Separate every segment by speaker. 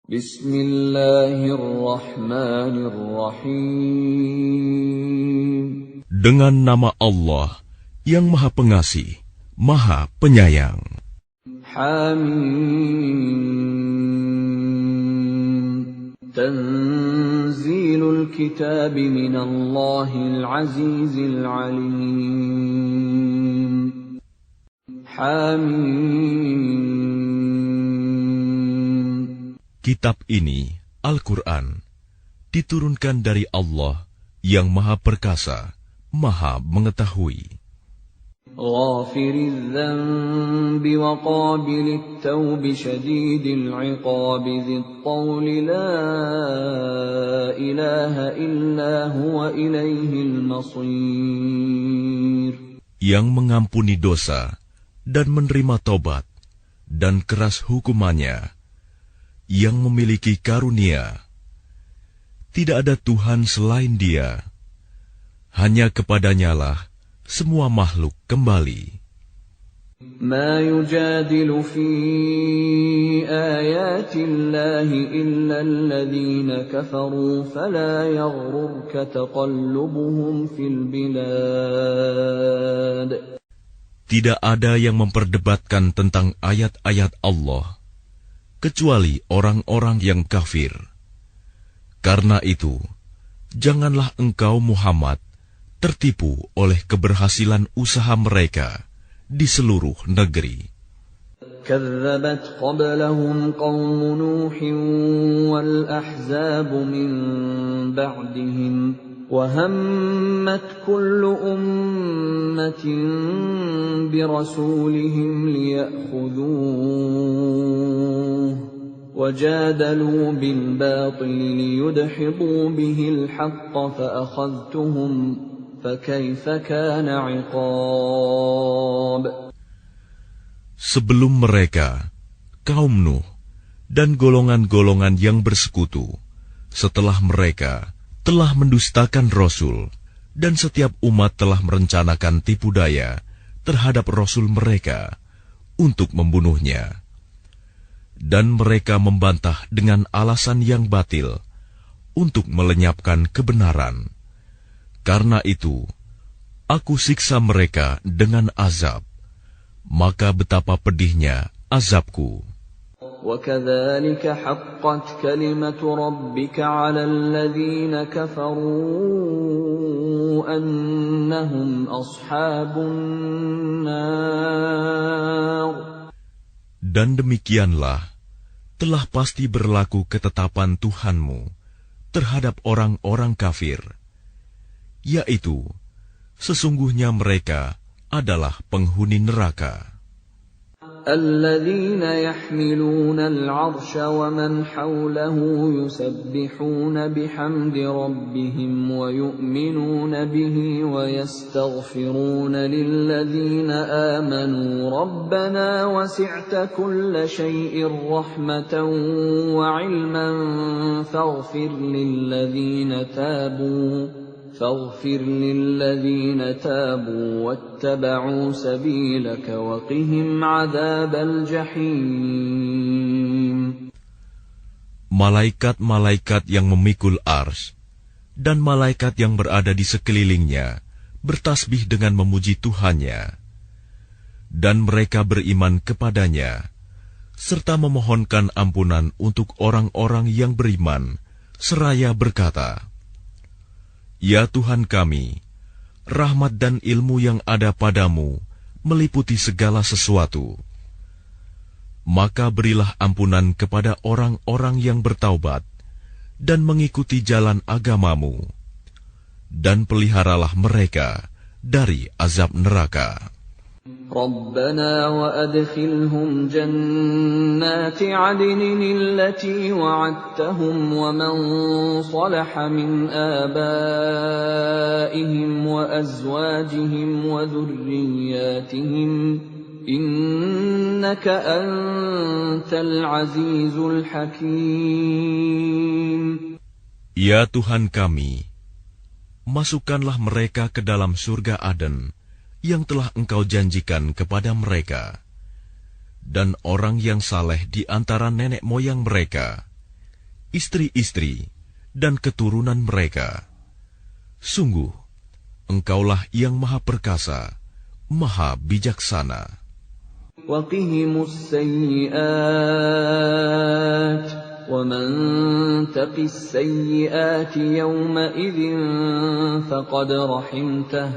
Speaker 1: Bismillahirrahmanirrahim.
Speaker 2: Dengan nama Allah yang Maha Pengasih, Maha Penyayang.
Speaker 1: Hamim. Tanzilul kitab minallahil azizil alim. Hamim.
Speaker 2: Kitab ini, Al-Quran, diturunkan dari Allah yang Maha Perkasa, Maha Mengetahui.
Speaker 1: Ghafiriz dzanbi wa qabilit tawbi syadidil iqabi dzit tawli la ilaha illa huwa ilaihil masir.
Speaker 2: Yang mengampuni dosa dan menerima tobat dan keras hukumannya, yang memiliki karunia. Tidak ada Tuhan selain Dia. Hanya kepadanyalah semua makhluk kembali.
Speaker 1: Ma yujadilu fi ayatillahi illa alladhina kafaru fala yaghrurka taqallubuhum fil bilad.
Speaker 2: Tidak ada yang memperdebatkan tentang ayat-ayat Allah kecuali orang-orang yang kafir. Karena itu, janganlah engkau Muhammad tertipu oleh keberhasilan usaha mereka di seluruh negeri.
Speaker 1: كذبت قبلهم قوم نوح والأحزاب من بعدهم وهمت كل أمة برسولهم ليأخذوه وجادلوا بالباطل ليدحضوا به الحق فأخذتهم فكيف كان عقاب.
Speaker 2: Sebelum mereka, kaum Nuh dan golongan-golongan yang bersekutu, setelah mereka telah mendustakan Rasul, dan setiap umat telah merencanakan tipu daya terhadap Rasul mereka untuk membunuhnya. Dan mereka membantah dengan alasan yang batil untuk melenyapkan kebenaran. Karena itu, aku siksa mereka dengan azab. Maka betapa pedihnya azabku.
Speaker 1: وَكَذَلِكَ حَقَّتْ كَلِمَةُ رَبِّكَ عَلَى الَّذِينَ كَفَرُوا أَنَّهُمْ أَصْحَابُ النَّارِ.
Speaker 2: Dan demikianlah telah pasti berlaku ketetapan Tuhanmu terhadap orang-orang kafir, yaitu sesungguhnya mereka adalah penghuni neraka.
Speaker 1: الَّذِينَ يَحْمِلُونَ الْعَرْشَ وَمَنْ حَوْلَهُ يُسَبِّحُونَ بِحَمْدِ رَبِّهِمْ وَيُؤْمِنُونَ بِهِ وَيَسْتَغْفِرُونَ لِلَّذِينَ آمَنُوا رَبَّنَا وَسِعْتَ كُلَّ شَيْءٍ رَحْمَةً وَعِلْمًا فاغفر للذين تابوا واتبعوا سبيلك وقهم عذاب الجحيم.
Speaker 2: Malaikat-malaikat yang memikul ars dan malaikat yang berada di sekelilingnya bertasbih dengan memuji Tuhannya, dan mereka beriman kepadanya serta memohonkan ampunan untuk orang-orang yang beriman seraya berkata, Ya Tuhan kami, rahmat dan ilmu yang ada padamu meliputi segala sesuatu. Maka berilah ampunan kepada orang-orang yang bertaubat dan mengikuti jalan agamamu, dan peliharalah mereka dari azab neraka.
Speaker 1: ربنا وأدخلهم جنات عدن التي وعدتهم ومن صلح من آبائهم وأزواجهم وذرياتهم إنك أنت العزيز الحكيم.
Speaker 2: Ya Tuhan kami, masukkanlah mereka ke dalam surga Aden yang telah Engkau janjikan kepada mereka, dan orang yang saleh di antara nenek moyang mereka, istri-istri, dan keturunan mereka. Sungguh, Engkaulah yang Maha Perkasa, Maha Bijaksana.
Speaker 1: وَقِهِمُ السَّيِّئَاتِ وَمَنْ تَقِ السَّيِّئَاتِ يَوْمَئِذٍ فَقَدْ رَحِمْتَهُ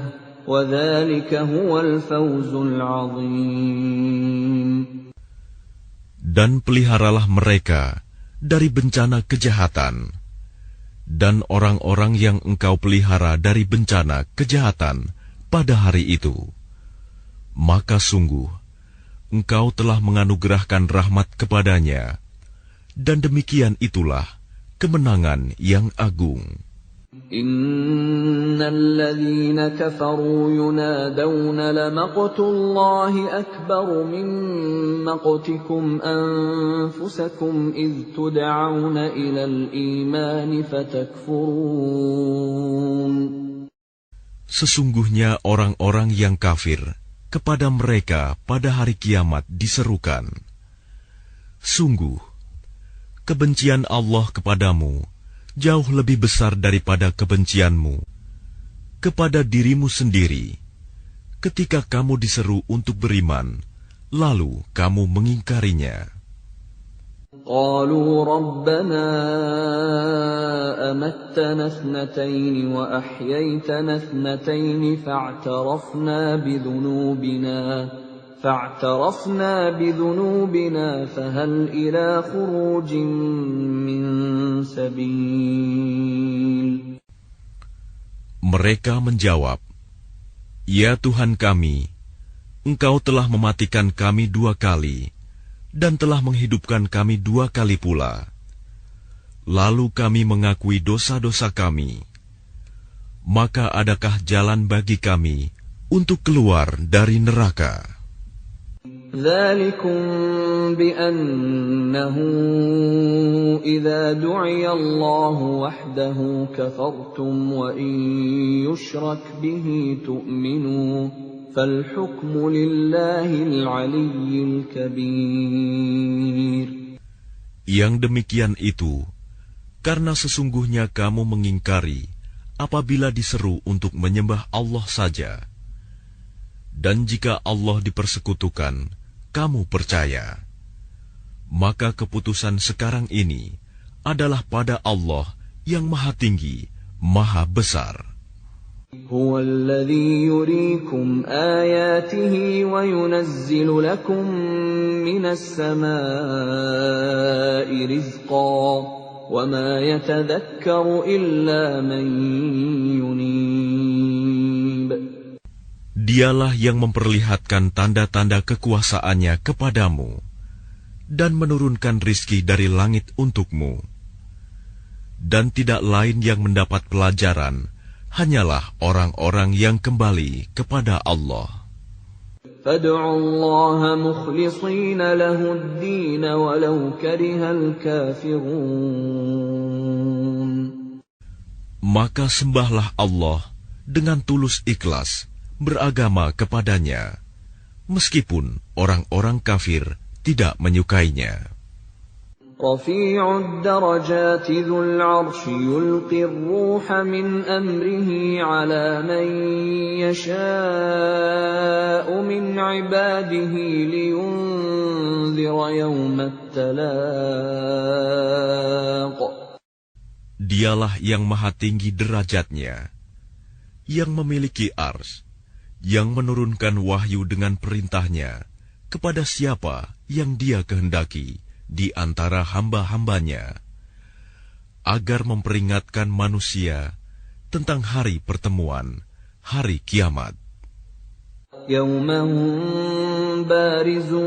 Speaker 1: وَذَلِكَ هُوَ الْفَوْزُ الْعَظِيمُ.
Speaker 2: Dan peliharalah mereka dari bencana kejahatan, dan orang-orang yang Engkau pelihara dari bencana kejahatan pada hari itu, maka sungguh Engkau telah menganugerahkan rahmat kepadanya, dan demikian itulah kemenangan yang agung.
Speaker 1: Innal ladzina kafaru yunadawna lamaqtullahi akbaru min maqtikum anfusakum idh tud'auna ilal imani fatakfurun.
Speaker 2: Sesungguhnya orang-orang yang kafir, kepada mereka pada hari kiamat diserukan, sungguh, kebencian Allah kepadamu jauh lebih besar daripada kebencianmu kepada dirimu sendiri, ketika kamu diseru untuk beriman, lalu kamu mengingkarinya.
Speaker 1: قالوا ربنا أمتنا اثنتين وأحييتنا اثنتين فاعترفنا بذنوبنا فهل إلى خروج من سبيل.
Speaker 2: Mereka menjawab, Ya Tuhan kami, Engkau telah mematikan kami 2 kali, dan telah menghidupkan kami 2 kali pula. Lalu kami mengakui dosa-dosa kami. Maka adakah jalan bagi kami untuk keluar dari neraka?
Speaker 1: ذَلِكُمْ بِأَنَّهُ إِذَا دُعِيَ اللَّهُ وَحْدَهُ كَفَرْتُمْ وَإِنْ يُشْرَكْ بِهِ تُؤْمِنُوا فَالْحُكْمُ لِلَّهِ الْعَلِيِّ الْكَبِيرِ.
Speaker 2: Yang demikian itu, karena sesungguhnya kamu mengingkari apabila diseru untuk menyembah Allah saja. Dan jika Allah dipersekutukan, kamu percaya. Maka keputusan sekarang ini adalah pada Allah yang Maha Tinggi, Maha Besar.
Speaker 1: هو الذي يريكم آياته وينزل لكم من السماء رزقا وما يتذكر إلا من ينيب.
Speaker 2: Dialah yang memperlihatkan tanda-tanda kekuasaannya kepadamu dan menurunkan rizki dari langit untukmu. Dan tidak lain yang mendapat pelajaran hanyalah orang-orang yang kembali kepada Allah.
Speaker 1: فَادْعُوا اللَّهَ مُخْلِصِينَ لَهُ الدِّينَ وَلَوْ كَرِهَ الْكَافِرُونَ.
Speaker 2: Maka sembahlah Allah dengan tulus ikhlas beragama kepadanya, meskipun orang-orang kafir tidak menyukainya.
Speaker 1: رفيع الدرجات ذو العرش يلقي الروح من أمره على من يشاء من عباده لينذر يوم التلاق.
Speaker 2: Dialah yang maha tinggi derajatnya, yang memiliki ars, yang menurunkan wahyu dengan perintahnya kepada siapa yang Dia kehendaki di antara hamba-hambanya, agar memperingatkan manusia tentang hari pertemuan, hari kiamat.
Speaker 1: Yawma hum barizun,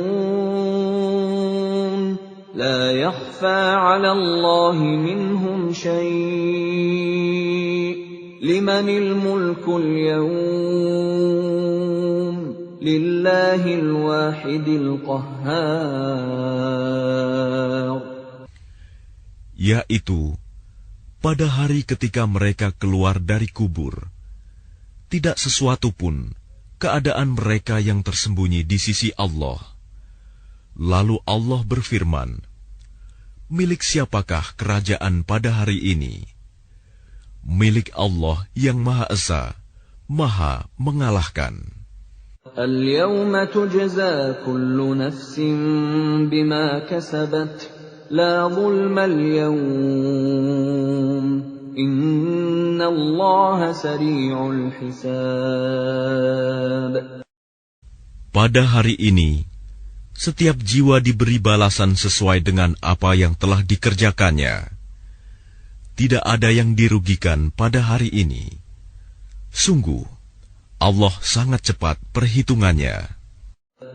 Speaker 1: la yakhfa 'ala Allahi minhum shay', limanil mulkul yawm, lillahil wahidil qahhar.
Speaker 2: Yaitu, pada hari ketika mereka keluar dari kubur, tidak sesuatu pun keadaan mereka yang tersembunyi di sisi Allah. Lalu Allah berfirman, milik siapakah kerajaan pada hari ini? Milik Allah yang Maha Esa, Maha mengalahkan.
Speaker 1: اليوم تجزى كل نفس بما كسبت لا ظلم اليوم إن الله سريع الحساب.
Speaker 2: Pada hari ini, setiap jiwa diberi balasan sesuai dengan apa yang telah dikerjakannya. Tidak ada yang dirugikan pada hari ini. Sungguh, Allah sangat cepat perhitungannya.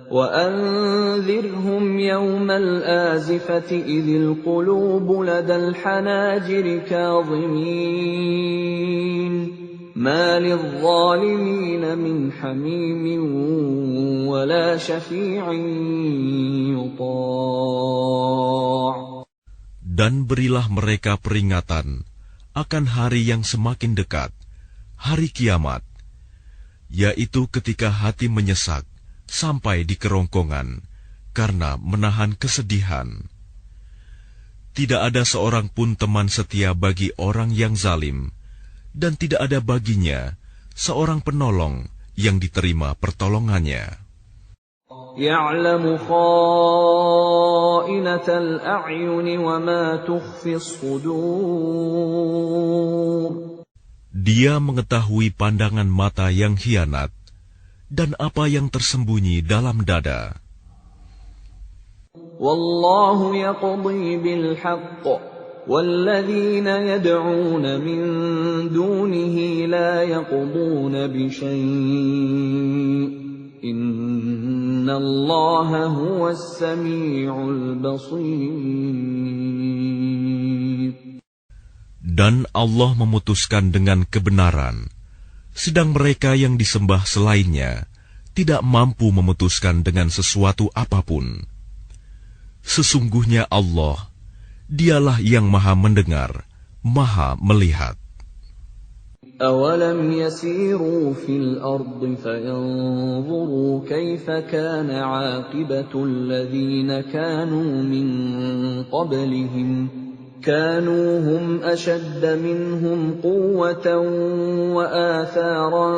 Speaker 1: وَأَنذِرْهُمْ يَوْمَ الْآزِفَةِ إِذِ الْقُلُوبُ لَدَى الْحَنَاجِرِ كَاظِمِينَ مَا لِلظَّالِمِينَ مِنْ حَمِيمٍ وَلَا شَفِيعٍ يُطَاعُ.
Speaker 2: Dan berilah mereka peringatan akan hari yang semakin dekat, hari kiamat, yaitu ketika hati menyesak sampai di kerongkongan karena menahan kesedihan. Tidak ada seorang pun teman setia bagi orang yang zalim, dan tidak ada baginya seorang penolong yang diterima pertolongannya.
Speaker 1: يَعْلَمُ خَائِنَةَ الْأَعْيُنِ وَمَا تُخْفِي الصُّدُورُ.
Speaker 2: Dia mengetahui pandangan mata yang khianat dan apa yang tersembunyi dalam dada.
Speaker 1: Wallahu yaqdi bil haqq walladzina yad'una min dunihi la yaqduna bi syai'. Innallaha huwas sami'ul basir.
Speaker 2: Dan Allah memutuskan dengan kebenaran, sedang mereka yang disembah selainnya tidak mampu memutuskan dengan sesuatu apapun. Sesungguhnya Allah, Dialah yang Maha mendengar, Maha melihat.
Speaker 1: أَوَلَمْ يَسِيرُوا فِي الْأَرْضِ فَيَنظُرُوا كَيْفَ كَانَ عَاقِبَةُ الَّذِينَ كَانُوا مِنْ قَبْلِهِمْ كَانُوا هُمْ أَشَدَّ مِنْهُمْ قُوَّةً وَآثَارًا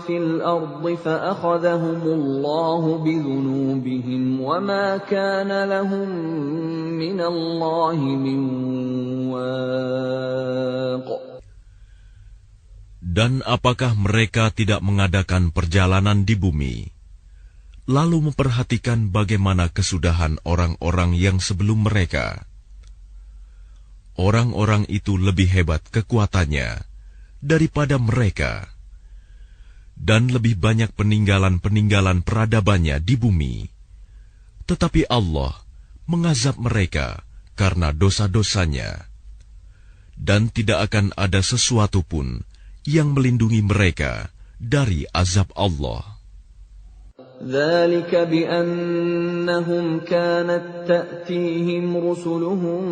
Speaker 1: فِي الْأَرْضِ فَأَخَذَهُمُ اللَّهُ بِذُنُوبِهِمْ وَمَا كَانَ لَهُمْ مِنَ اللَّهِ مِنْ وَاقٍ.
Speaker 2: Dan apakah mereka tidak mengadakan perjalanan di bumi, lalu memperhatikan bagaimana kesudahan orang-orang yang sebelum mereka? Orang-orang itu lebih hebat kekuatannya daripada mereka, dan lebih banyak peninggalan-peninggalan peradabannya di bumi. Tetapi Allah mengazab mereka karena dosa-dosanya, dan tidak akan ada sesuatu pun yang melindungi mereka dari azab Allah.
Speaker 1: ذَلِكَ بِأَنَّهُمْ كَانَتْ تَأْتِيهِمْ رُسُلُهُم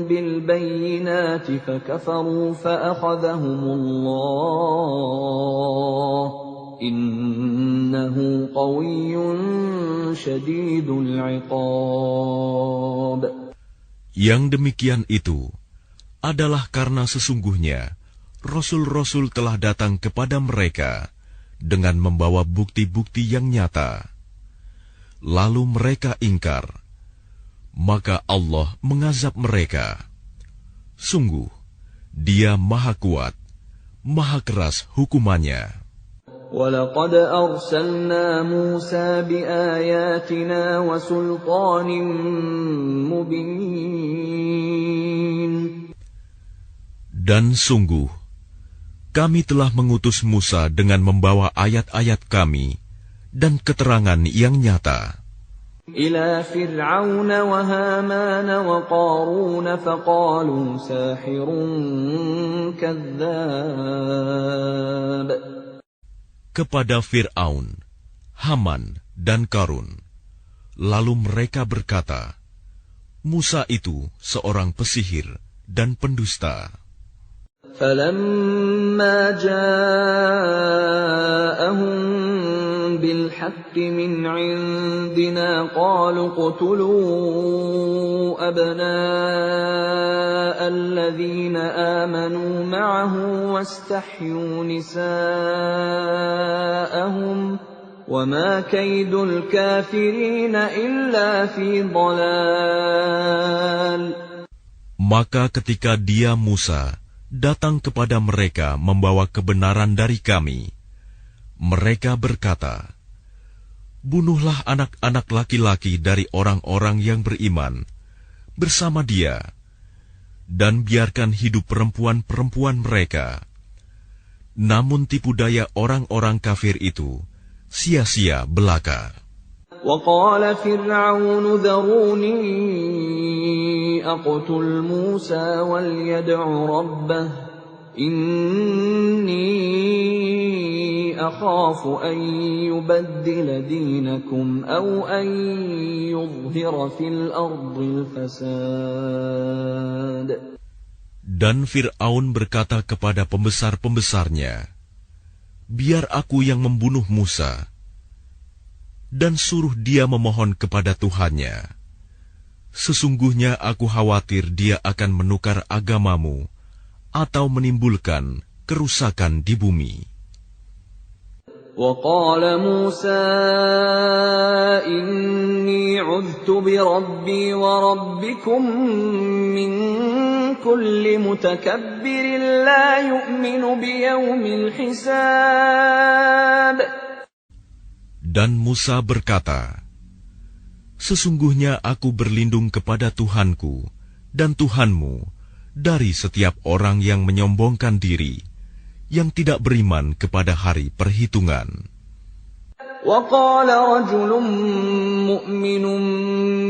Speaker 1: بِالْبَيِّنَاتِ فَكَفَرُوا فَأَخَذَهُمُ اللَّهُ إِنَّهُ قَوِيٌّ شَدِيدُ الْعِقَابِ.
Speaker 2: Yang demikian itu adalah karena sesungguhnya Rasul-Rasul telah datang kepada mereka dengan membawa bukti-bukti yang nyata. Lalu mereka ingkar, maka Allah mengazab mereka. Sungguh, Dia Maha Kuat, Maha Keras hukumannya.
Speaker 1: وَلَقَدْ أَرْسَلْنَا مُوسَى بِآيَاتِنَا وَسُلْطَانٍ مُبِينٍ.
Speaker 2: Dan sungguh, kami telah mengutus Musa dengan membawa ayat-ayat kami dan keterangan yang nyata.
Speaker 1: إِلَى فِرْعَوْنَ وَهَامَانَ وَقَارُونَ فَقَالُوا سَاحِرٌ كَذَّابٌ.
Speaker 2: Kepada Fir'aun, Haman, dan Qarun. Lalu mereka berkata, Musa itu seorang pesihir dan pendusta.
Speaker 1: فَلَمَّا جَاءَهُم بالحق من عندنا قالوا اقتلوا أبناء الذين آمنوا معه واستحيوا نساءهم وما كيد الكافرين إلا في ضلال.
Speaker 2: Maka ketika dia Musa datang kepada mereka membawa kebenaran dari kami, mereka berkata, "Bunuhlah anak-anak laki-laki dari orang-orang yang beriman bersama dia, dan biarkan hidup perempuan-perempuan mereka." Namun tipu daya orang-orang kafir itu sia-sia belaka.
Speaker 1: وقال فرعون ذروني أقتل موسى وليدع ربه إني أخاف أن يبدل دينكم أو أن يظهر في الأرض الفساد.
Speaker 2: Dan Fir'aun berkata kepada pembesar-pembesarnya, "Biar aku yang membunuh Musa, dan suruh dia memohon kepada Tuhannya. Sesungguhnya aku khawatir dia akan menukar agamamu atau menimbulkan kerusakan di bumi."
Speaker 1: وقال موسى إني عذت بربي وربكم من كل متكبر لا يؤمن بيوم الحساب.
Speaker 2: Dan Musa berkata, "Sesungguhnya aku berlindung kepada Tuhanku dan Tuhanmu dari setiap orang yang menyombongkan diri, yang tidak beriman kepada hari perhitungan."
Speaker 1: وقال رجل مؤمن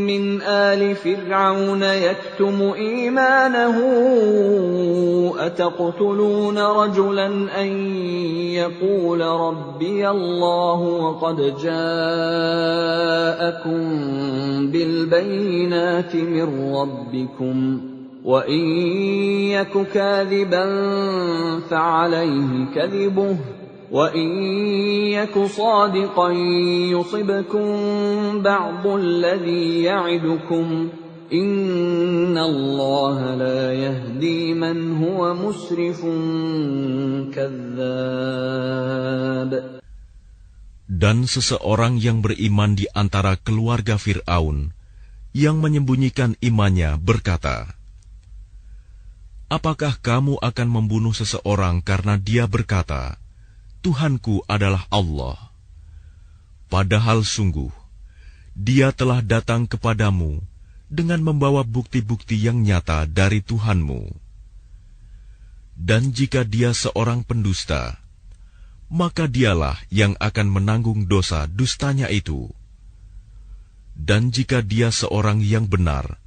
Speaker 1: من آل فرعون يكتم إيمانه أتقتلون رجلا أن يقول ربي الله وقد جاءكم بالبينات من ربكم وإن يك كاذبا فعليه كذبه وَإِنْ يَكُ صَادِقًا يُصِبْكُمْ بَعْضُ الَّذِي يَعِدُكُمْ إِنَّ اللَّهَ لَا يَهْدِي مَنْ هُوَ مُسْرِفٌ كَذَّابٌ.
Speaker 2: Dan seseorang yang beriman di antara keluarga Fir'aun yang menyembunyikan imannya berkata, "Apakah kamu akan membunuh seseorang karena dia berkata, Tuhanku adalah Allah, padahal sungguh dia telah datang kepadamu dengan membawa bukti-bukti yang nyata dari Tuhanmu. Dan jika dia seorang pendusta, maka dialah yang akan menanggung dosa dustanya itu. Dan jika dia seorang yang benar,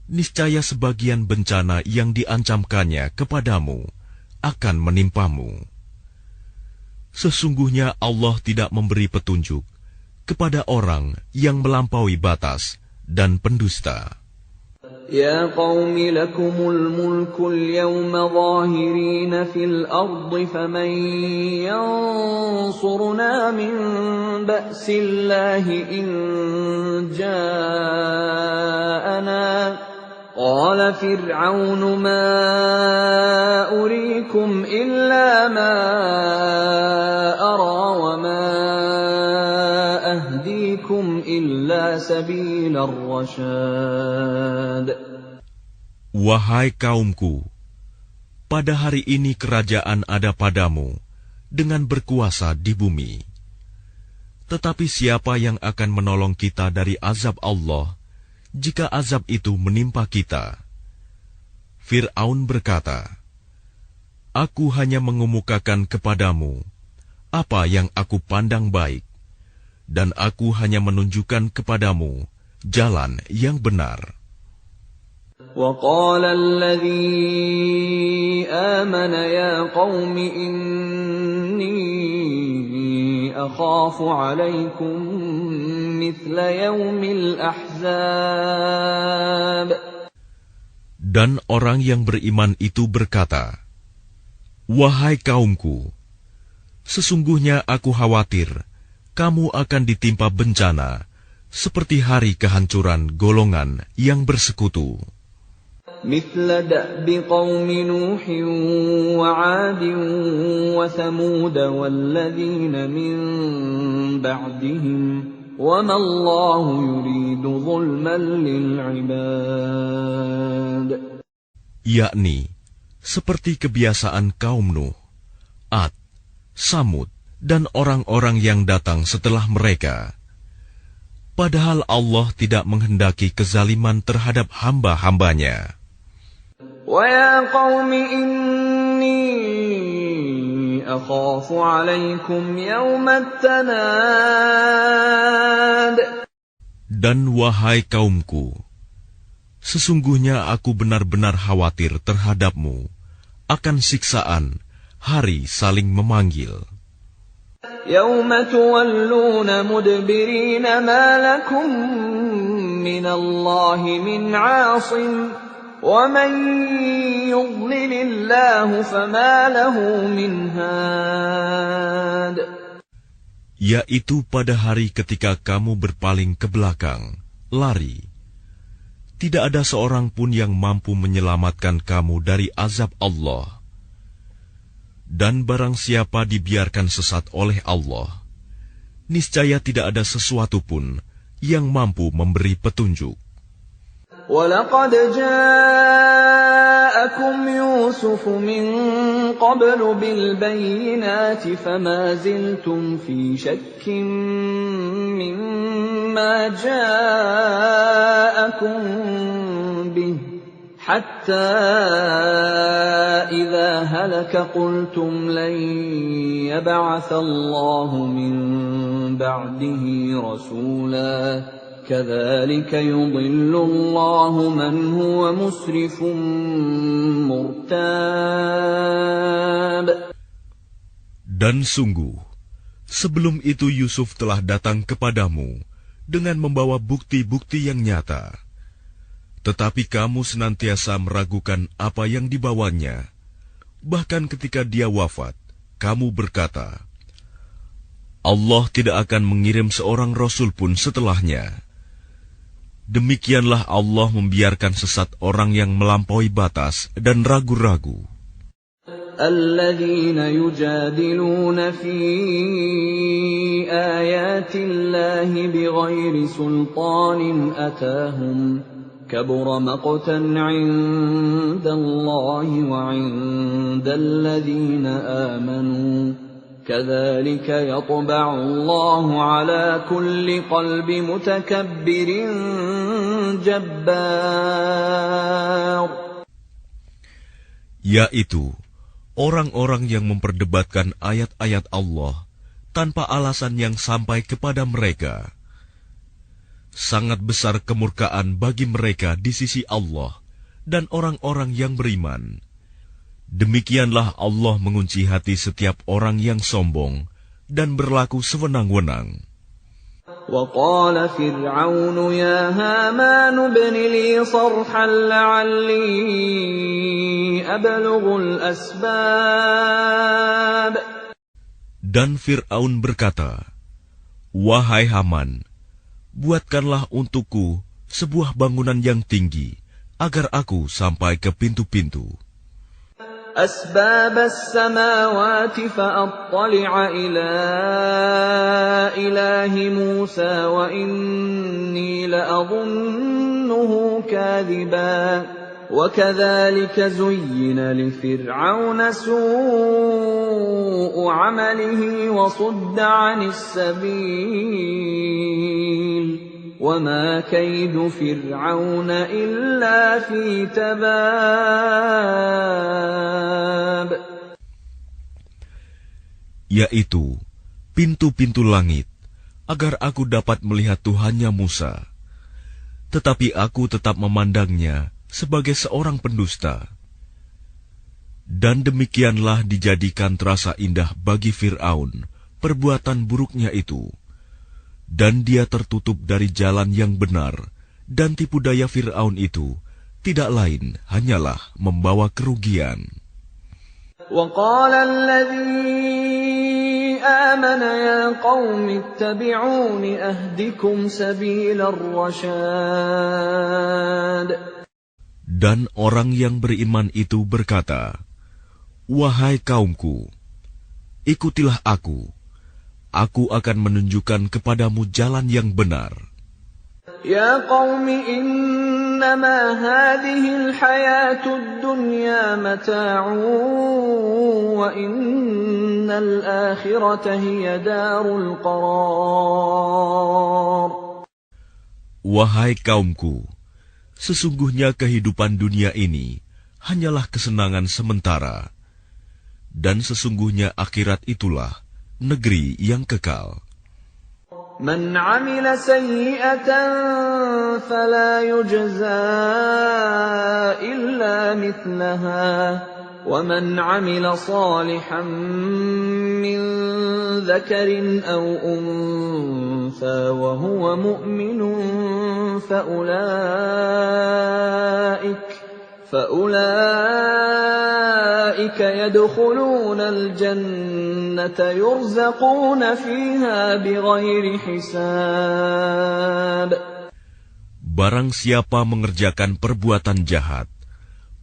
Speaker 2: niscaya sebagian bencana yang diancamkannya kepadamu akan menimpamu. Sesungguhnya Allah tidak memberi petunjuk kepada orang yang melampaui batas dan pendusta."
Speaker 1: Ya qaumi lakumul mulkul yawma zahirina fil ardi faman yansuruna min ba'sillahi in ja'ana. قال فرعون ما أريكم إلا ما أرى وما أهديكم إلا سبيل الرشاد.
Speaker 2: Wahai kaumku, pada hari ini kerajaan ada padamu dengan berkuasa di bumi. Tetapi siapa yang akan menolong kita dari azab Allah jika azab itu menimpa kita? Fir'aun berkata, "Aku hanya mengemukakan kepadamu apa yang aku pandang baik, dan aku hanya menunjukkan kepadamu jalan yang benar."
Speaker 1: وقال الذي آمن يا قوم إني أخاف عليكم مثل يوم الأحزاب.
Speaker 2: Dan orang yang beriman itu berkata, "Wahai kaumku, sesungguhnya aku khawatir kamu akan ditimpa bencana seperti hari kehancuran golongan yang bersekutu.
Speaker 1: مثل دأب قوم نوح وعاد وثمود والذين من بعدهم وما الله يريد ظلما للعباد.
Speaker 2: Yakni seperti kebiasaan kaum Nuh, Ad, Samud, dan orang-orang yang datang setelah mereka. Padahal Allah tidak menghendaki kezaliman terhadap hamba-hambanya.
Speaker 1: وَيَا قَوْمِ إِنِّي أَخَافُ عَلَيْكُمْ يَوْمَ التَّنَادِ.
Speaker 2: Dan wahai kaumku, sesungguhnya aku benar-benar khawatir terhadapmu akan siksaan hari saling memanggil.
Speaker 1: يَوْمَ تُوَلُّونَ مُدْبِرِينَ مَا لَكُمْ مِنَ اللَّهِ مِنْ عَاصِمٍ وَمَنْ يُضْلِلِ اللَّهُ فَمَا لَهُ مِنْ هَادٍ.
Speaker 2: Yaitu pada hari ketika kamu berpaling ke belakang, lari. Tidak ada seorang pun yang mampu menyelamatkan kamu dari azab Allah. Dan barang siapa dibiarkan sesat oleh Allah, niscaya tidak ada sesuatu pun yang mampu memberi petunjuk.
Speaker 1: وَلَقَدْ جَاءَكُمْ يُوسُفُ مِنْ قَبْلُ بِالْبَيِّنَاتِ فَمَا زِلْتُمْ فِي شَكٍّ مِّمَّا جَاءَكُمْ بِهِ حَتَّى إِذَا هَلَكَ قُلْتُمْ لَنْ يَبْعَثَ اللَّهُ مِنْ بَعْدِهِ رَسُولًا كَذَلِكَ يُضِلُّ اللَّهُ مَنْ هُوَ مُسْرِفٌ مُرْتَابٌ.
Speaker 2: Dan sungguh, sebelum itu Yusuf telah datang kepadamu dengan membawa bukti-bukti yang nyata. Tetapi kamu senantiasa meragukan apa yang dibawanya. Bahkan ketika dia wafat, kamu berkata, Allah tidak akan mengirim seorang rasul pun setelahnya. Demikianlah Allah membiarkan sesat orang yang melampaui batas dan ragu-ragu.
Speaker 1: الَّذِينَ يُجَادِلُونَ فِي آيَاتِ اللَّهِ بِغَيْرِ سُلْطَانٍ أَتَاهُمْ كَبُرَ مَقْتًا عِندَ اللَّهِ وَعِندَ الَّذِينَ آمَنُوا كَذَلِكَ يَطْبَعُ اللَّهُ عَلَى كُلِّ قَلْبِ مُتَكَبِّرٍ جَبَّارٍ.
Speaker 2: Yaitu orang-orang yang memperdebatkan ayat-ayat Allah tanpa alasan yang sampai kepada mereka. Sangat besar kemurkaan bagi mereka di sisi Allah dan orang-orang yang beriman. Demikianlah Allah mengunci hati setiap orang yang sombong dan berlaku sewenang-wenang.
Speaker 1: وَقَالَ فِرْعَوْنُ يَا هَامَانُ ابْنِ لِي صَرْحًا لَعَلِّي أَبْلُغُ الْأَسْبَابَ.
Speaker 2: Dan Fir'aun berkata, Wahai Haman, buatkanlah untukku sebuah bangunan yang tinggi, agar aku sampai ke pintu-pintu.
Speaker 1: أَسْبَابَ السَّمَاوَاتِ فَأَطَّلِعَ إِلَى إِلَهِ مُوسَى وَإِنِّي لَأَظُنُّهُ كَاذِبًا وَكَذَلِكَ زُيِّنَ لِفِرْعَوْنَ سُوءُ عَمَلِهِ وَصُدَّ عَنِ السَّبِيلِ وَمَا كَيْدُ فِرْعَوْنَ إِلَّا فِي تَبَابٍ.
Speaker 2: Yaitu pintu-pintu langit, agar aku dapat melihat Tuhannya Musa. Tetapi aku tetap memandangnya sebagai seorang pendusta. Dan demikianlah dijadikan terasa indah bagi Fir'aun perbuatan buruknya itu. Dan dia tertutup dari jalan yang benar, dan tipu daya Fir'aun itu tidak lain hanyalah membawa kerugian.
Speaker 1: وقال الذي آمن يا قوم اتبعون أهدكم سبيل الرشاد.
Speaker 2: Dan orang yang beriman itu berkata, "Wahai kaumku, ikutilah aku. Aku akan menunjukkan kepadamu jalan yang benar."
Speaker 1: Ya qaumi innama hadhihi al-hayatud dunya mata'un wa innal akhirata hiya darul qarar.
Speaker 2: Wahai kaumku, sesungguhnya kehidupan dunia ini hanyalah kesenangan sementara, dan sesungguhnya akhirat itulah negeri yang kekal.
Speaker 1: Man 'amila sayyi'atan fala yujza illa mithlaha wa man 'amila salihan min dhakarin aw untha wa huwa mu'minun فأولئك يدخلون الجنة يرزقون فيها بغير حساب.
Speaker 2: Barang siapa mengerjakan perbuatan jahat,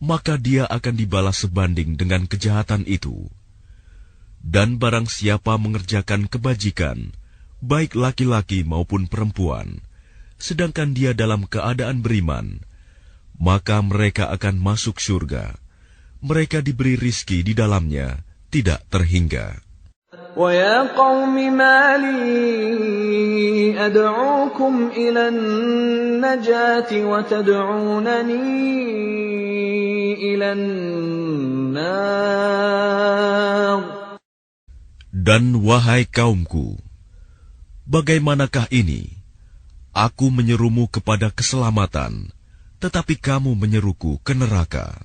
Speaker 2: maka dia akan dibalas sebanding dengan kejahatan itu. Dan barang siapa mengerjakan kebajikan, baik laki-laki maupun perempuan, sedangkan dia dalam keadaan beriman, maka mereka akan masuk surga. Mereka diberi rizki di dalamnya, tidak terhingga.
Speaker 1: Wa ya qaumi ma li ad'ukum ila an-najati wa tad'unani ila an-nar. Dan
Speaker 2: wahai kaumku, bagaimanakah ini? Aku menyerumu kepada keselamatan, tetapi kamu menyeruku ke neraka.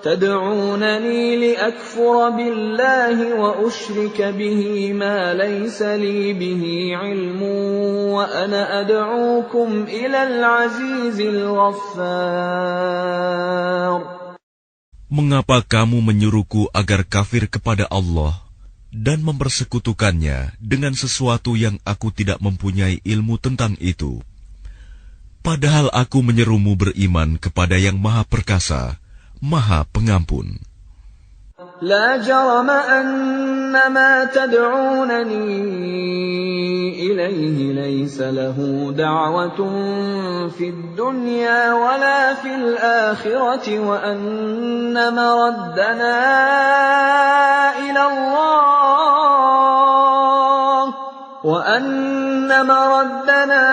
Speaker 1: Tad'unani liakfura billahi wa usyrika bihi ma laysa li bihi ilmun wa ana ad'ukum ilal azizil ghaffar.
Speaker 2: Mengapa kamu menyuruhku agar kafir kepada Allah dan mempersekutukannya dengan sesuatu yang aku tidak mempunyai ilmu tentang itu? Padahal aku menyerumu beriman kepada yang Maha Perkasa, Maha Pengampun.
Speaker 1: La jarama annama tad'unani ilayhi laysa lahu da'watun fid dunya wala fil akhirati wa annama raddana ila Allah وأنما ردنا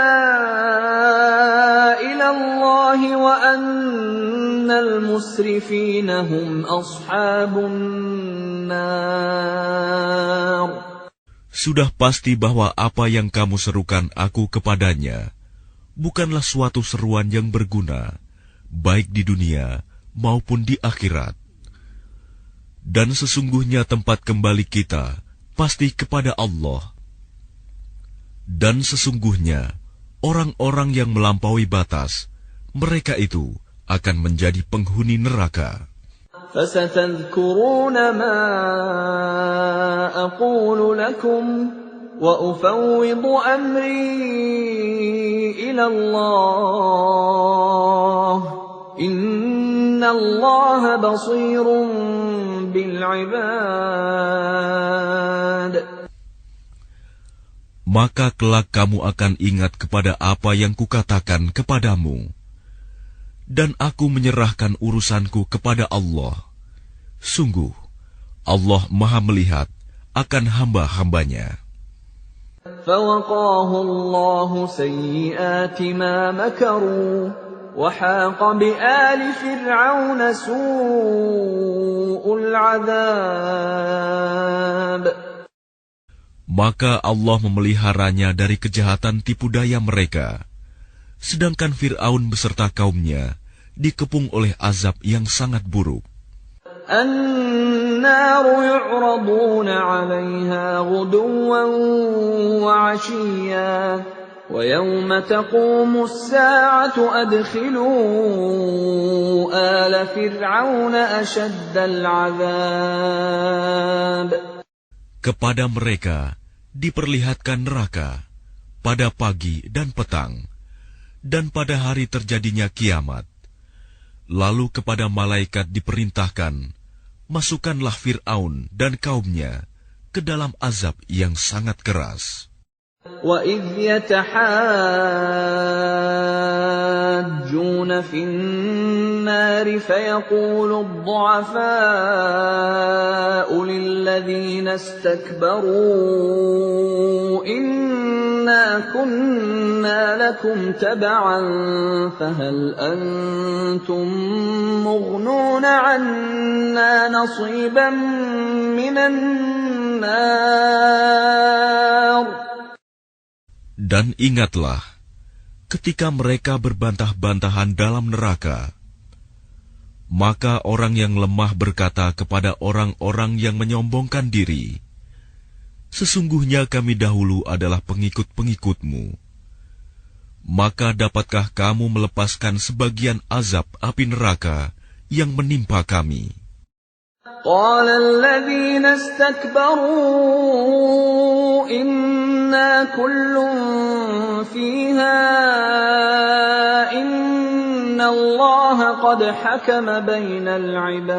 Speaker 1: إلى الله وأن المسرفين هم أصحاب النار.
Speaker 2: Sudah pasti bahwa apa yang kamu serukan aku kepadanya bukanlah suatu seruan yang berguna, baik di dunia maupun di akhirat. Dan sesungguhnya tempat kembali kita pasti kepada Allah. Dan sesungguhnya orang-orang yang melampaui batas, mereka itu akan menjadi penghuni neraka.
Speaker 1: فَسَتَذْكُرُونَ مَا أَقُولُ لَكُمْ وَأُفَوِّضُ أَمْرِي إِلَى اللَّهِ إِنَّ اللَّهَ بَصِيرٌ بِالْعِبَادِ.
Speaker 2: Maka kelak kamu akan ingat kepada apa yang kukatakan kepadamu. Dan aku menyerahkan urusanku kepada Allah. Sungguh, Allah Maha melihat akan hamba-hambanya.
Speaker 1: فَوَقَاهُ اللَّهُ سَيِّئَاتِ مَا مَكَرُوا وَحَاقَ بِآلِ فِرْعَوْنَ سُوءُ الْعَذَابِ.
Speaker 2: Maka Allah memeliharanya dari kejahatan tipu daya mereka, sedangkan Fir'aun beserta kaumnya dikepung oleh azab yang sangat buruk.
Speaker 1: النَّارُ يُعْرَضُونَ عَلَيْهَا غُدُوًّا وَعَشِيًّا وَيَوْمَ تَقُومُ السَّاعَةُ أَدْخِلُوا آلَ فِرْعَوْنَ أَشَدَّ الْعَذَابِ.
Speaker 2: Kepada mereka diperlihatkan neraka pada pagi dan petang, dan pada hari terjadinya kiamat. Lalu kepada malaikat diperintahkan, masukkanlah Fir'aun dan kaumnya ke dalam azab yang sangat keras.
Speaker 1: وَإِذْ يَتَحَاجُّونَ فِي النَّارِ فَيَقُولُ الضُّعَفَاءُ لِلَّذِينَ اسْتَكْبَرُوا إِنَّا كُنَّا لَكُمْ تَبَعًا فَهَلْ أَنْتُمْ مُغْنُونَ عَنَّا نَصِيبًا مِنَ النَّارِ.
Speaker 2: Dan ingatlah, ketika mereka berbantah-bantahan dalam neraka, maka orang yang lemah berkata kepada orang-orang yang menyombongkan diri, sesungguhnya kami dahulu adalah pengikut-pengikutmu. Maka dapatkah kamu melepaskan sebagian azab api neraka yang menimpa kami?
Speaker 1: قال الذين استكبروا إنا كل فيها إن الله قد حكم بين العباد.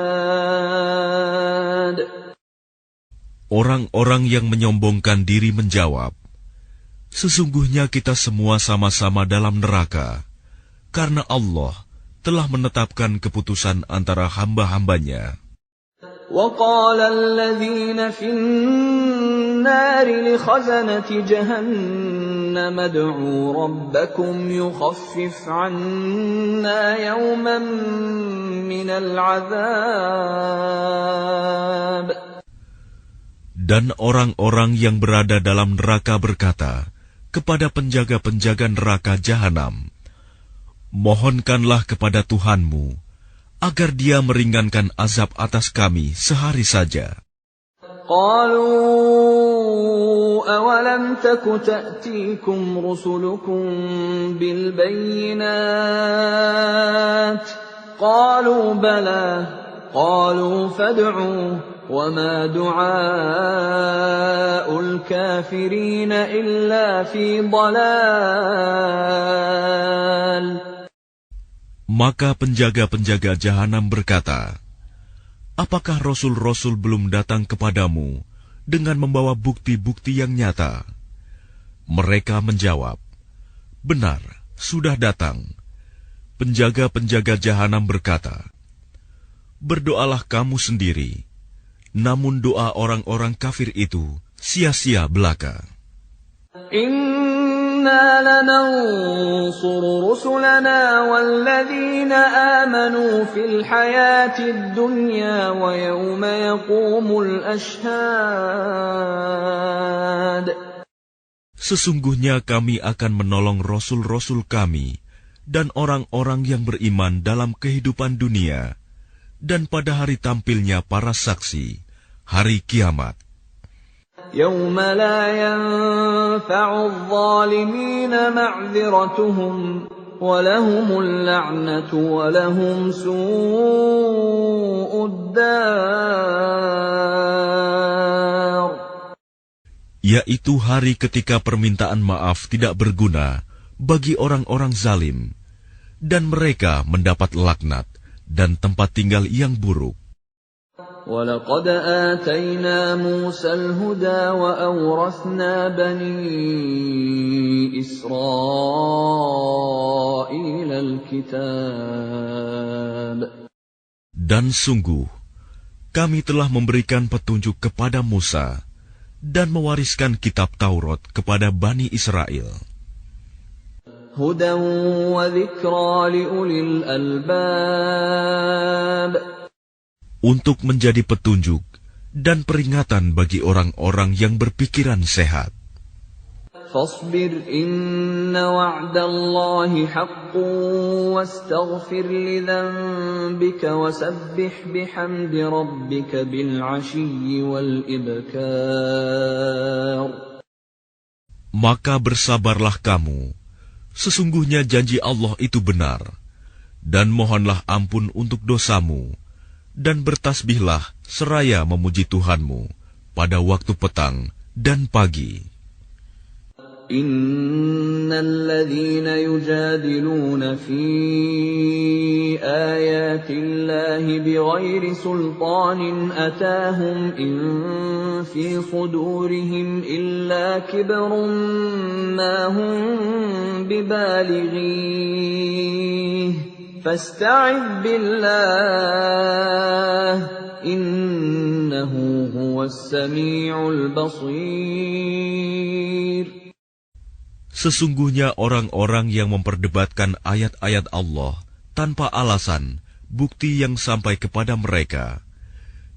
Speaker 2: Orang-orang yang menyombongkan diri menjawab, sesungguhnya kita semua sama-sama dalam neraka, karena Allah telah menetapkan keputusan antara hamba-hambanya.
Speaker 1: وَقَالَ الَّذِينَ فِي النَّارِ لِخَزَنَةِ جَهَنَّمَ ادْعُوا رَبَّكُمْ يُخَفِّفْ عَنَّا يَوْمًا مِنَ الْعَذَابِ.
Speaker 2: Dan orang-orang yang berada dalam neraka berkata kepada penjaga-penjaga neraka Jahanam, mohonkanlah kepada Tuhanmu agar dia meringankan azab atas kami sehari saja.
Speaker 1: قالوا أولم تك تأتيكم رسلكم بالبينات قالوا بلى قالوا فادعوا وما دعاء الكافرين إلا في ضلال.
Speaker 2: Maka penjaga-penjaga Jahanam berkata, apakah Rasul-Rasul belum datang kepadamu dengan membawa bukti-bukti yang nyata? Mereka menjawab, benar, sudah datang. Penjaga-penjaga Jahanam berkata, berdoalah kamu sendiri, namun doa orang-orang kafir itu sia-sia belaka.
Speaker 1: إِنَّا لَنَنصُرُ رُسُلَنَا وَالَّذِينَ آمَنُوا فِي الْحَيَاةِ الدُّنْيَا وَيَوْمَ يَقُومُ الْأَشْهَادُ.
Speaker 2: Sesungguhnya kami akan menolong Rasul-Rasul kami dan orang-orang yang beriman dalam kehidupan dunia dan pada hari tampilnya para saksi, hari kiamat.
Speaker 1: يَوْمَ لَا يَنفَعُ الظَّالِمِينَ مَعْذِرَتُهُمْ وَلَهُمُ اللَّعْنَةُ وَلَهُمْ سُوءُ الدَّارِ.
Speaker 2: Yaitu hari ketika permintaan maaf tidak berguna bagi orang-orang zalim, dan mereka mendapat laknat dan tempat tinggal yang buruk.
Speaker 1: وَلَقَدْ آتَيْنَا مُوسَى الْهُدَى وَأَوْرَثْنَا بَنِي إِسْرَائِيلَ الْكِتَابَ.
Speaker 2: Dan sungguh, kami telah memberikan petunjuk kepada Musa dan mewariskan kitab Taurat kepada Bani Israel.
Speaker 1: هُدًى وَذِكْرَى لِأُولِي الْأَلْبَابِ.
Speaker 2: Untuk menjadi petunjuk dan peringatan bagi orang-orang yang berpikiran sehat.
Speaker 1: فاصبر إن وعد الله حق واستغفر لذنبك وسبح بحمد ربك بالعشي والإبكار.
Speaker 2: Maka bersabarlah kamu, sesungguhnya janji Allah itu benar, dan mohonlah ampun untuk dosamu, dan bertasbihlah seraya memuji Tuhanmu pada waktu petang dan pagi.
Speaker 1: Innalladzina yujadiluna fi ayatillahi bighairi sultanin atahum in fi sudurihim illa kibrun ma hum bibalighi fasta'idh billah innahu huwas sami'ul basir.
Speaker 2: Sesungguhnya orang-orang yang memperdebatkan ayat-ayat Allah tanpa alasan, bukti yang sampai kepada mereka,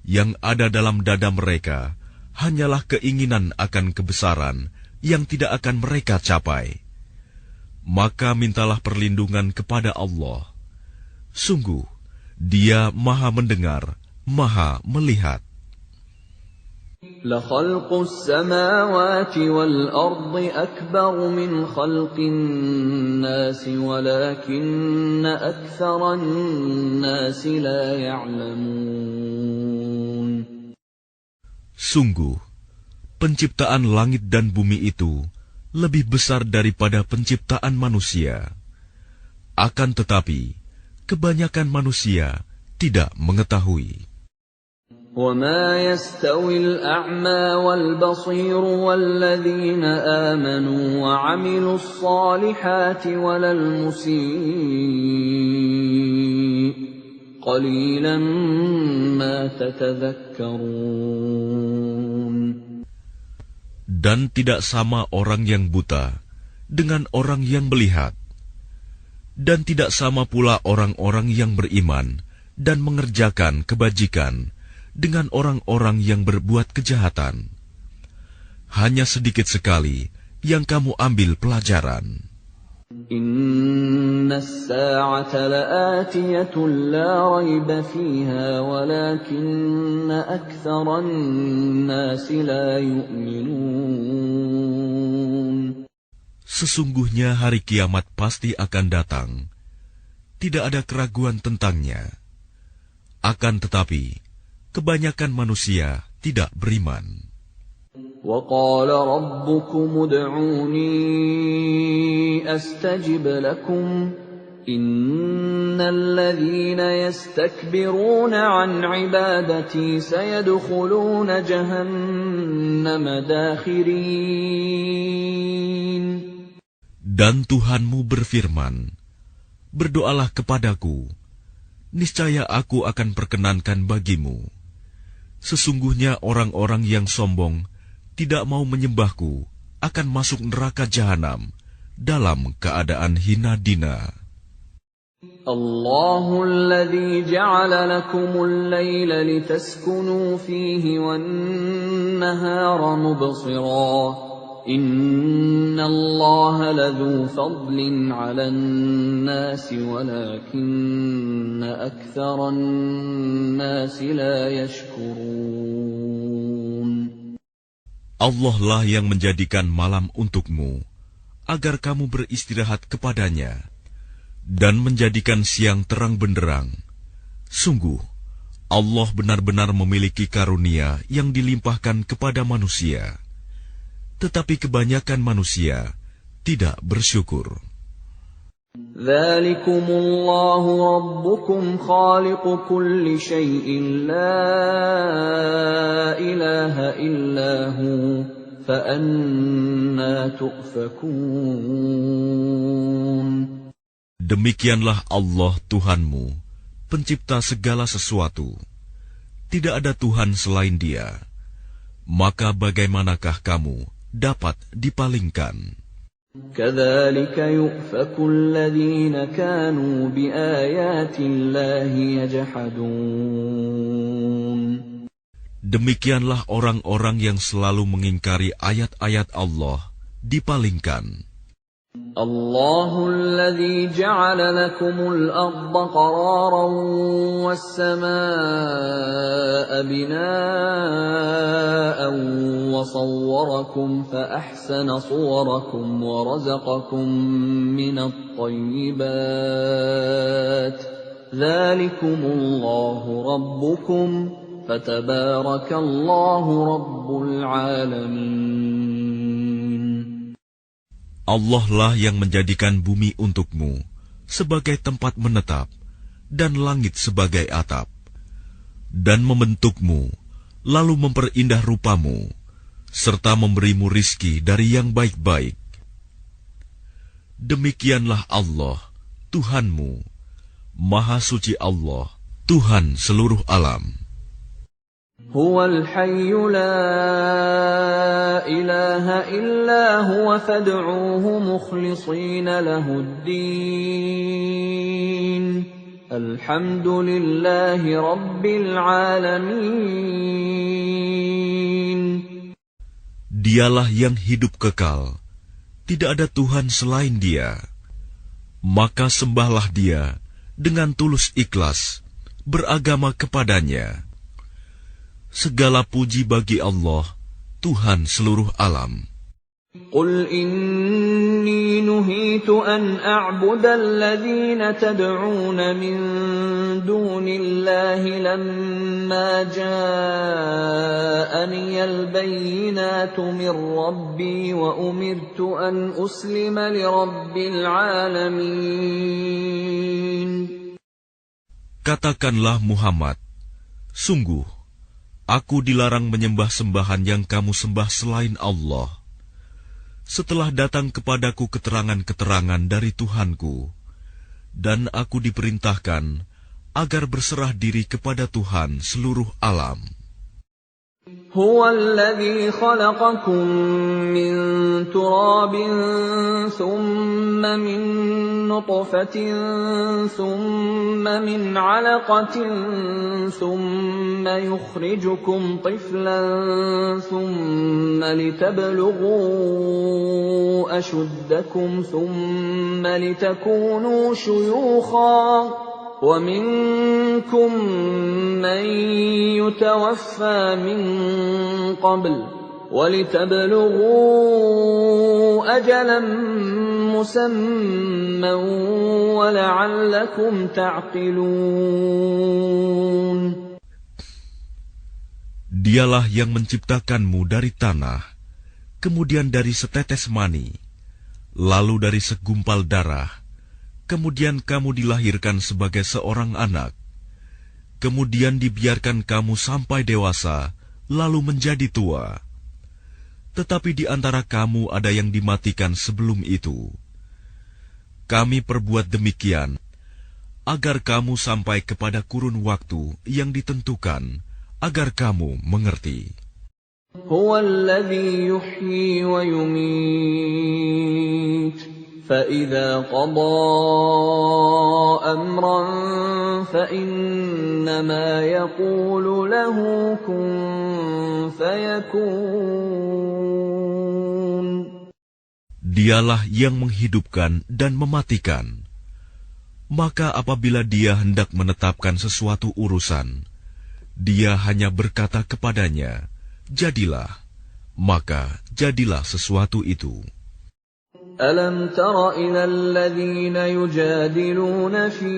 Speaker 2: yang ada dalam dada mereka hanyalah keinginan akan kebesaran yang tidak akan mereka capai. Maka mintalah perlindungan kepada Allah. Sungguh, Dia Maha Mendengar, Maha Melihat.
Speaker 1: لَخَلْقُ السَّمَاوَاتِ وَالْأَرْضِ أَكْبَرُ مِنْ خَلْقِ النَّاسِ وَلَكِنَّ أَكْثَرَ النَّاسِ لَا يَعْلَمُونَ.
Speaker 2: Sungguh, penciptaan langit dan bumi itu lebih besar daripada penciptaan manusia. Akan tetapi, kebanyakan manusia tidak mengetahui.
Speaker 1: وَمَا يَسْتَوِي الْأَعْمَى وَالْبَصِيرُ وَالَّذِينَ آمَنُوا وَعَمِلُوا الصَّالِحَاتِ وَلَا الْمُسِيءُ قَلِيلًا مَا تَتَذَكَّرُونَ.
Speaker 2: Dan tidak sama orang yang buta dengan orang yang melihat, dan tidak sama pula orang-orang yang beriman dan mengerjakan kebajikan dengan orang-orang yang berbuat kejahatan. Hanya sedikit sekali yang kamu ambil pelajaran.
Speaker 1: Inna as-sa'ata la'atiyatun la rayba fiha walakinna aktharan nasi la yu'minun.
Speaker 2: Sesungguhnya hari kiamat pasti akan datang. Tidak ada keraguan tentangnya. Akan tetapi, kebanyakan manusia tidak beriman.
Speaker 1: وَقَالَ رَبُّكُمُ ادْعُونِي أَسْتَجِبْ لَكُمْ إِنَّ الَّذِينَ يَسْتَكْبِرُونَ عَنْ عِبَادَتِي سَيَدْخُلُونَ جَهَنَّمَ دَاخِرِينَ.
Speaker 2: Dan Tuhanmu berfirman, berdoalah kepadaku, niscaya aku akan perkenankan bagimu. Sesungguhnya orang-orang yang sombong tidak mau menyembahku akan masuk neraka jahanam dalam keadaan hina dina.
Speaker 1: Allahul ladzi ja'ala lakumul laila litaskunu fihi wan nahara mubsira. Innallaha ladzu fadlin 'alan nasi walakinna aktsaran nasi la yashkurun.
Speaker 2: Allah lah yang menjadikan malam untukmu agar kamu beristirahat kepadanya, dan menjadikan siang terang benderang. Sungguh, Allah benar-benar memiliki karunia yang dilimpahkan kepada manusia. Tetapi kebanyakan manusia tidak bersyukur.
Speaker 1: Dzalikumullahu rabbukum khaliqu kulli syai'in la ilaha illahu fa anna tu'fakun.
Speaker 2: Demikianlah Allah Tuhanmu, pencipta segala sesuatu. Tidak ada Tuhan selain Dia. Maka bagaimanakah kamu dapat dipalingkan?
Speaker 1: Kadzalika yu'faku alladziina kaanuu biaayatillahi yajhadun.
Speaker 2: Demikianlah orang-orang yang selalu mengingkari ayat-ayat Allah dipalingkan.
Speaker 1: الله الذي جعل لكم الأرض قرارا والسماء بناء وصوركم فأحسن صوركم ورزقكم من الطيبات ذلكم الله ربكم فتبارك الله رب العالمين.
Speaker 2: Allah lah yang menjadikan bumi untukmu sebagai tempat menetap dan langit sebagai atap, dan membentukmu, lalu memperindah rupamu, serta memberimu rizki dari yang baik-baik. Demikianlah Allah, Tuhanmu, Maha Suci Allah, Tuhan seluruh alam.
Speaker 1: هو الحي لا إله إلا هو فادعوه مخلصين له الدين الحمد لله رب العالمين.
Speaker 2: Dialah yang hidup kekal, tidak ada Tuhan selain Dia. Maka sembahlah Dia dengan tulus ikhlas, beragama kepadanya. Segala puji bagi Allah, Tuhan seluruh alam.
Speaker 1: قل إني نهيت أن أعبد الذين تدعون من دون الله لما جاءني البينات من ربي وأمرت أن أسلم لرب العالمين.
Speaker 2: Katakanlah Muhammad, sungguh, aku dilarang menyembah sembahan yang kamu sembah selain Allah. Setelah datang kepadaku keterangan-keterangan dari Tuhanku, dan aku diperintahkan agar berserah diri kepada Tuhan seluruh alam.
Speaker 1: هو الذي خلقكم من تراب ثم من نطفة ثم من علقة ثم يخرجكم طفلا ثم لتبلغوا أشدكم ثم لتكونوا شيوخا ومنكم من يتوفى من قبل ولتبلغوا أجلا مسمى ولعلكم تعقلون.
Speaker 2: Dialah yang menciptakanmu dari tanah, kemudian dari setetes mani, lalu dari segumpal darah, kemudian kamu dilahirkan sebagai seorang anak, kemudian dibiarkan kamu sampai dewasa, lalu menjadi tua. Tetapi di antara kamu ada yang dimatikan sebelum itu. Kami perbuat demikian, agar kamu sampai kepada kurun waktu yang ditentukan, agar kamu mengerti.
Speaker 1: هو الذي يحيي ويميت فإذا قضى أمرا فإنما يقول له كن فيكون.
Speaker 2: Dialah yang menghidupkan dan mematikan. Maka apabila Dia hendak menetapkan sesuatu urusan, Dia hanya berkata kepadanya, jadilah, maka jadilah sesuatu itu.
Speaker 1: أَلَمْ تَرَ إِلَى الَّذِينَ يُجَادِلُونَ فِي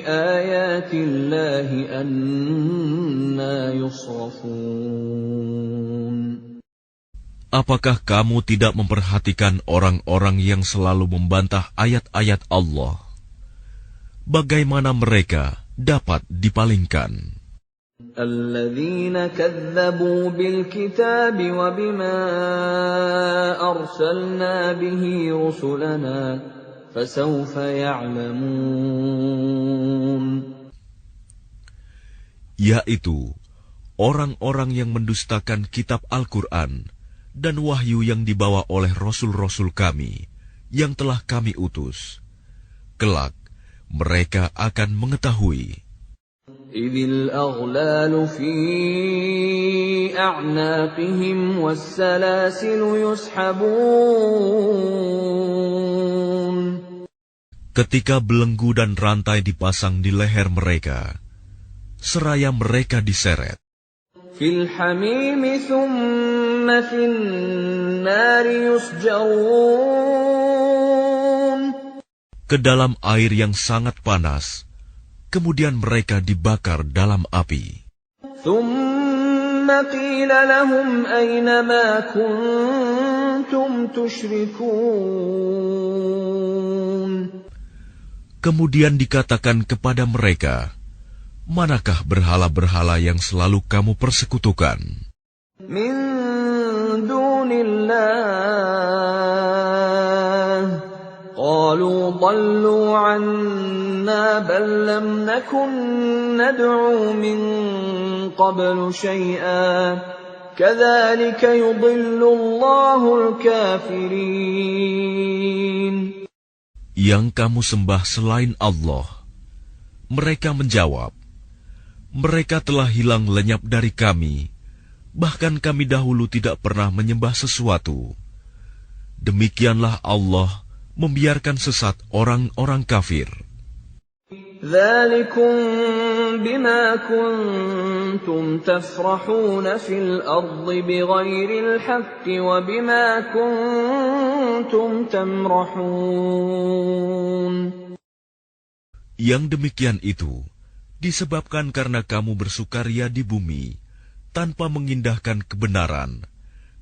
Speaker 1: آيَاتِ اللَّهِ أَنَّىٰ يُصْرَفُونَ.
Speaker 2: Apakah kamu tidak memperhatikan orang-orang yang selalu membantah ayat-ayat Allah? Bagaimana mereka dapat dipalingkan?
Speaker 1: الذين كذبوا بالكتاب وبما أرسلنا به رسلنا فسوف يعلمون.
Speaker 2: Yaitu orang-orang yang mendustakan kitab Al-Quran dan wahyu yang dibawa oleh rasul-rasul kami yang telah kami utus. Kelak mereka akan mengetahui.
Speaker 1: إذ الأغلال في أعناقهم والسلاسل يسحبون.
Speaker 2: Ketika belenggu dan rantai dipasang di leher mereka, seraya mereka diseret.
Speaker 1: Fil hamimi thumma fin nari yusjarun.
Speaker 2: Ke dalam air yang sangat panas, kemudian mereka dibakar dalam api.
Speaker 1: Thumma qila lahum ayna ma kuntum tushrikun.
Speaker 2: Kemudian dikatakan kepada mereka, manakah berhala-berhala yang selalu kamu persekutukan?
Speaker 1: Min dunillah. Qalu dallu anna bal lam nakun nad'u min qablu shay'a. Kadzalika yudillu Allahul kafirin.
Speaker 2: Yang kamu sembah selain Allah. Mereka menjawab, mereka telah hilang lenyap dari kami, bahkan kami dahulu tidak pernah menyembah sesuatu. Demikianlah Allah membiarkan sesat orang-orang kafir.
Speaker 1: Dzalikum bima kuntum tafrahuna fil ardi bighairil haqqi wa bima kuntum tamrahun.
Speaker 2: Yang demikian itu disebabkan karena kamu bersukaria di bumi tanpa mengindahkan kebenaran,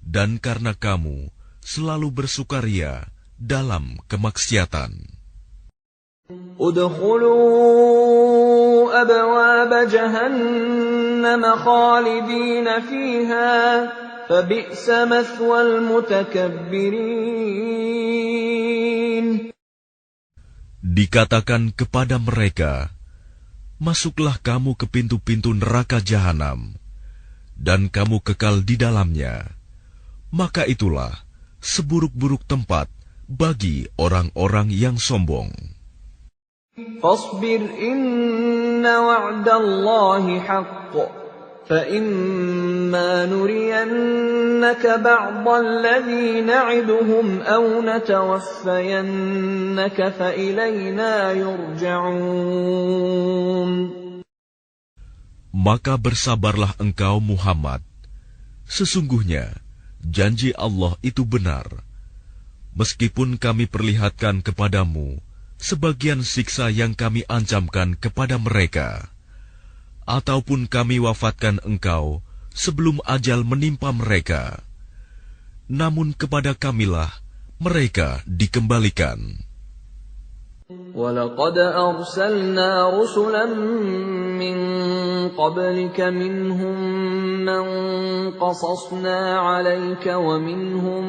Speaker 2: dan karena kamu selalu bersukaria dalam kemaksiatan.
Speaker 1: Udkhulu abwaab jahannam khalidina fiha fabi'sa mathwal mutakabbirin.
Speaker 2: Dikatakan kepada mereka, masuklah kamu ke pintu-pintu neraka jahanam, dan kamu kekal di dalamnya. Maka itulah seburuk-buruk tempat bagi orang-orang yang sombong.
Speaker 1: Fasbir inna wa'dallahi haqq, fa imma nuriyannaka ba'dalladhi na'iduhum aw natawaffayannaka fa ilayna yurja'un.
Speaker 2: Maka bersabarlah engkau Muhammad. Sesungguhnya janji Allah itu benar. Meskipun kami perlihatkan kepadamu sebagian siksa yang kami ancamkan kepada mereka, ataupun kami wafatkan engkau sebelum ajal menimpa mereka, namun kepada kamilah mereka dikembalikan.
Speaker 1: وَلَقَدْ أَرْسَلْنَا رُسُلًا مِّن قَبْلِكَ مِنْهُم مَّن قَصَصْنَا عَلَيْكَ وَمِنْهُم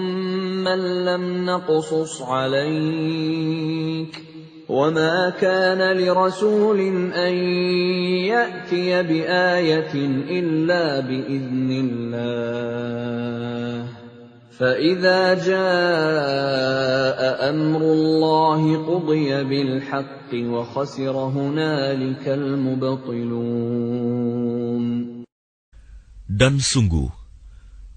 Speaker 1: مَّن لَّمْ نَقْصُصْ عَلَيْكَ وَمَا كَانَ لِرَسُولٍ أَن يَأْتِيَ بِآيَةٍ إِلَّا بِإِذْنِ اللَّهِ فَإِذَا جَاءَ أَمْرُ اللَّهِ قُضِيَ بِالْحَقِّ وَخَسِرَ هُنَالِكَ الْمُبْطِلُونَ.
Speaker 2: Dan sungguh,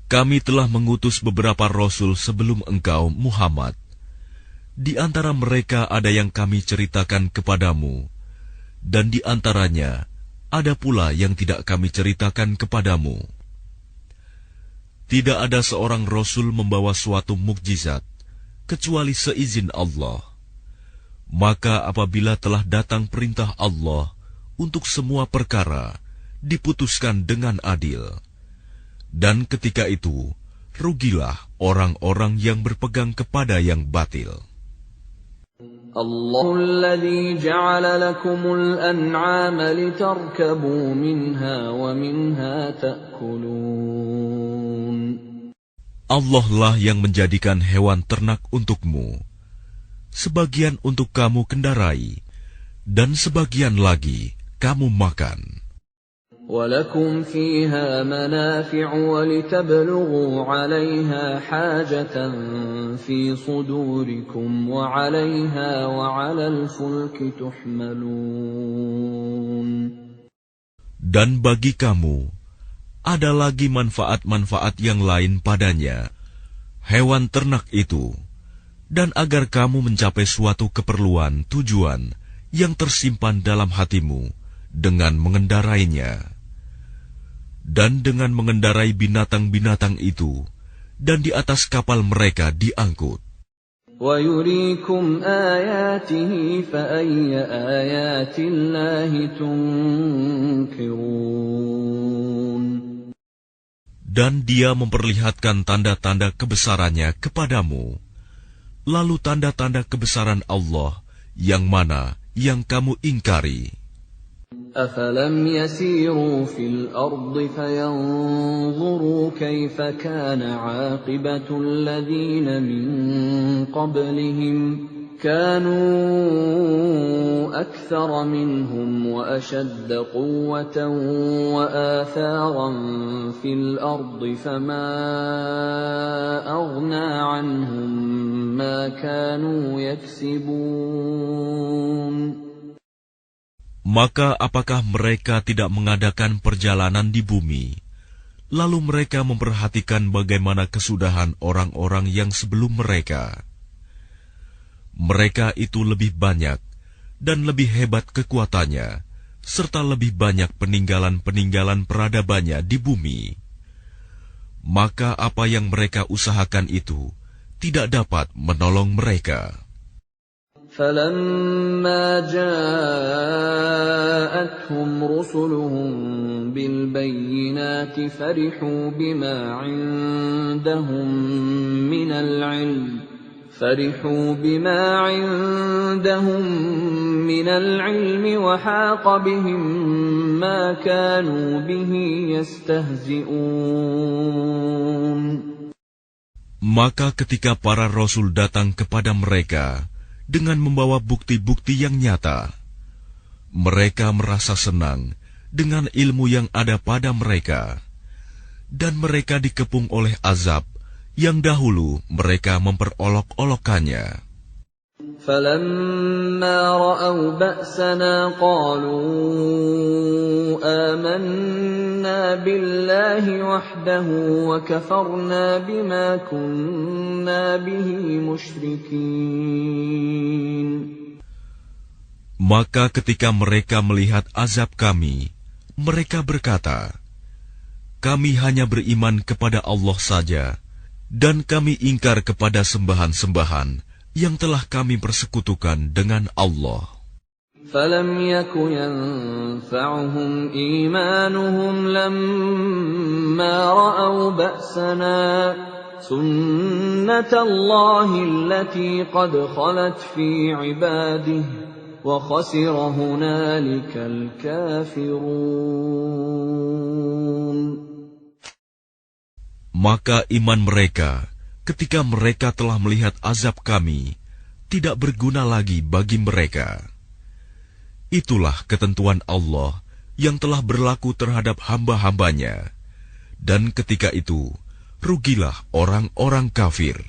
Speaker 2: kami telah mengutus beberapa rasul sebelum engkau, Muhammad. Di antara mereka ada yang kami ceritakan kepadamu, dan di antaranya ada pula yang tidak kami ceritakan kepadamu. Tidak ada seorang rasul membawa suatu mukjizat kecuali seizin Allah. Maka apabila telah datang perintah Allah untuk semua perkara, diputuskan dengan adil. Dan ketika itu, rugilah orang-orang yang berpegang kepada yang batil.
Speaker 1: Allahul ladzi ja'ala lakumul an'ama litarkabu minha wa minha ta'kulun.
Speaker 2: Allah lah yang menjadikan hewan ternak untukmu, sebagian untuk kamu kendarai, dan sebagian lagi kamu makan.
Speaker 1: وَلَكُمْ فِيهَا مَنَافِعُ وَلِتَبْلُغُوا عَلَيْهَا حَاجَةً فِي صُدُورِكُمْ وَعَلَيْهَا وَعَلَى الْفُلْكِ تُحْمَلُونَ.
Speaker 2: Dan bagi kamu ada lagi manfaat-manfaat yang lain padanya, hewan ternak itu, dan agar kamu mencapai suatu keperluan tujuan yang tersimpan dalam hatimu dengan mengendarainya. Dan dengan mengendarai binatang-binatang itu, dan di atas kapal mereka diangkut.
Speaker 1: وَيُرِيكُمْ آيَاتِهِ فَأَيَّ آيَاتِ اللَّهِ تُنْكِرُونَ.
Speaker 2: Dan dia memperlihatkan tanda-tanda kebesarannya kepadamu. Lalu tanda-tanda kebesaran Allah yang mana yang kamu ingkari?
Speaker 1: أَفَلَمْ يَسِيرُوا فِي الْأَرْضِ فَيَنْظُرُوا كَيْفَ كَانَ عَاقِبَةُ الَّذِينَ مِنْ قَبْلِهِمْ كَانُوا أَكْثَرَ مِنْهُمْ وَأَشَدَّ قُوَّةً وَآثَارًا فِي الْأَرْضِ فَمَا أَغْنَى عَنْهُمْ مَا كَانُوا يَكْسِبُونَ.
Speaker 2: Maka apakah mereka tidak mengadakan perjalanan di bumi, lalu mereka memperhatikan bagaimana kesudahan orang-orang yang sebelum mereka? Mereka itu lebih banyak dan lebih hebat kekuatannya, serta lebih banyak peninggalan-peninggalan peradabannya di bumi. Maka apa yang mereka usahakan itu tidak dapat menolong mereka.
Speaker 1: فَلَمَّا جَاءَتْهُمْ رُسُلُهُم بِالْبَيِّنَاتِ فَرِحُوا بِمَا عِندَهُم مِّنَ الْعِلْمِ وَحَاقَ بِهِم مَّا كَانُوا بِهِ يَسْتَهْزِئُونَ.
Speaker 2: Maka ketika para rasul datang kepada mereka dengan membawa bukti-bukti yang nyata, mereka merasa senang dengan ilmu yang ada pada mereka, dan mereka dikepung oleh azab yang dahulu mereka memperolok-olokkannya.
Speaker 1: فَلَمَّا رَأَوْا بَأْسَنَا قَالُوا آمَنَّا بِاللَّهِ وَحْدَهُ وَكَفَرْنَا بِمَا كُنَّا بِهِ مُشْرِكِينَ.
Speaker 2: Maka ketika mereka melihat azab kami, mereka berkata, kami hanya beriman kepada Allah saja, dan kami ingkar kepada sembahan-sembahan yang telah kami persekutukan dengan Allah.
Speaker 1: فَلَمْ يَكُ يَنفَعُهُمْ إِيمَانُهُمْ لَمَّا رَأَوْا بَأْسَنَا سُنَّةَ اللَّهِ الَّتِي قَدْ خَلَتْ فِي عِبَادِهِ وَخَسِرَ هُنَالِكَ الْكَافِرُونَ.
Speaker 2: Maka iman mereka ketika mereka telah melihat azab kami tidak berguna lagi bagi mereka. Itulah ketentuan Allah yang telah berlaku terhadap hamba-hambanya, dan ketika itu rugilah orang-orang kafir.